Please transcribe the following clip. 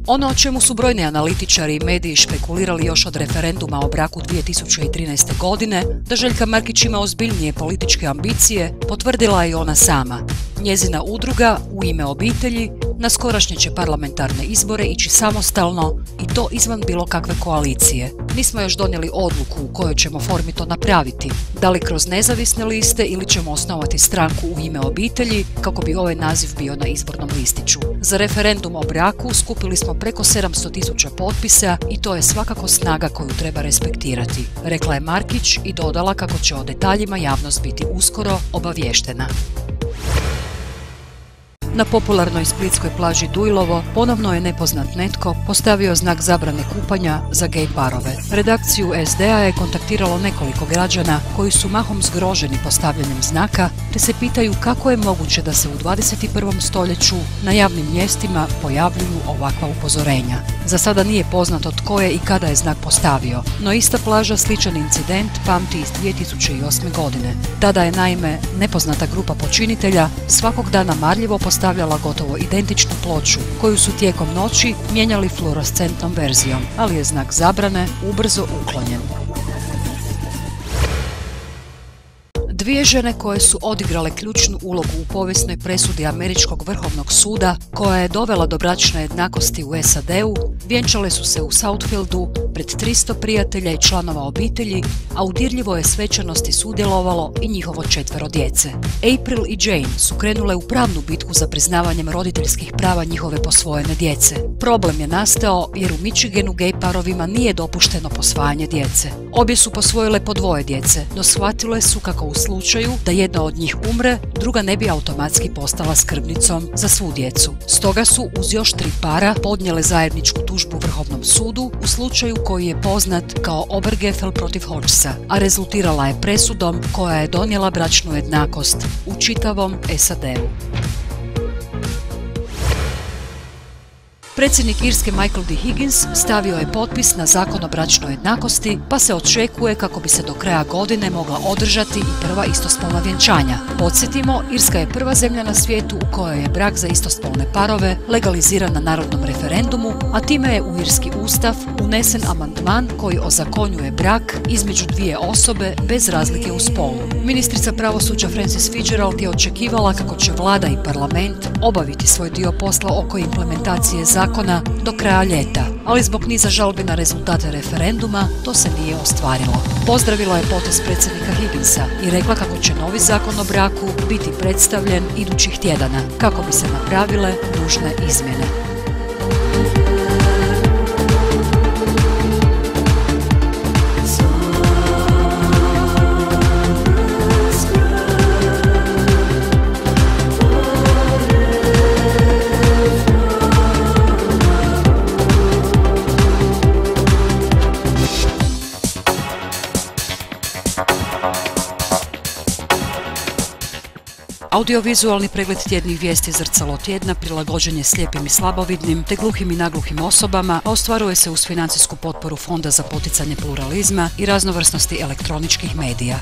Ono o čemu su brojni analitičari i mediji špekulirali još od referenduma o braku 2013. godine, da Željka Markić ima ozbiljnije političke ambicije, potvrdila je i ona sama. Njezina udruga U ime obitelji na skorašnje će parlamentarne izbore ići samostalno i to izvan bilo kakve koalicije. Nismo još donijeli odluku u kojoj ćemo formi to napraviti, da li kroz nezavisne liste ili ćemo osnovati stranku U ime obitelji kako bi ovaj naziv bio na izbornom listiću. Za referendum o braku skupili smo preko 700.000 potpisa i to je svakako snaga koju treba respektirati, rekla je Markić i dodala kako će o detaljima javnost biti uskoro obaviještena. Na popularnoj splitskoj plaži Dujlovo ponovno je nepoznat netko postavio znak zabrane kupanja za gej parove. Redakciju SD-a je kontaktiralo nekoliko građana koji su mahom zgroženi postavljanjem znaka te se pitaju kako je moguće da se u 21. stoljeću na javnim mjestima pojavljuju ovakva upozorenja. Za sada nije poznato tko je i kada je znak postavio, no ista plaža sličan incident pamti iz 2008. godine. Tada je naime nepoznata grupa počinitelja svakog dana marljivo postavljala gotovo identičnu ploču koju su tijekom noći mijenjali fluorescentnom verzijom, ali je znak zabrane ubrzo uklonjen. Dvije žene koje su odigrale ključnu ulogu u povijesnoj presudi Američkog vrhovnog suda, koja je dovela do bračne jednakosti u SAD-u, vjenčale su se u Southfieldu pred 300 prijatelja i članova obitelji, a u dirljivoj svečanosti sudjelovalo i njihovo 4 djece. April i Jane su krenule u pravnu bitku za priznavanjem roditeljskih prava njihove posvojene djece. Problem je nastao jer u Michiganu gej parovima nije dopušteno posvajanje djece. Obje su posvojile po 2 djece, no shvatile su kako u slučaju da jedna od njih umre, druga ne bi automatski postala skrbnicom za svu djecu. Stoga su uz još 3 para podnijele zajedničku tužbu Vrhovnom sudu u slučaju koji je poznat kao Obergefell protiv Hodgesa, a rezultirala je presudom koja je donijela bračnu jednakost u čitavom SAD-u. Predsjednik Irske Michael D. Higgins stavio je potpis na zakon o bračnoj jednakosti, pa se očekuje kako bi se do kraja godine mogla održati i prva istospolna vjenčanja. Podsjetimo, Irska je prva zemlja na svijetu u kojoj je brak za istospolne parove legaliziran na narodnom referendumu, a time je u irski ustav unesen amandman koji ozakonjuje brak između 2 osobe bez razlike u spolu. Ministrica pravosuđa Frances Fitzgerald je očekivala kako će vlada i parlament obaviti svoj dio posla oko implementacije zakona do kraja ljeta, ali zbog niza žalbi na rezultate referenduma to se nije ostvarilo. Pozdravila je potez predsjednika Higginsa i rekla kako će novi zakon o braku biti predstavljen idućih tjedana kako bi se napravile nužne izmjene. Audiovizualni pregled tjednih vijesti Zrcalo tjedna prilagođen je slijepim i slabovidnim te gluhim i nagluhim osobama, a ostvaruje se uz financijsku potporu Fonda za poticanje pluralizma i raznovrsnosti elektroničkih medija.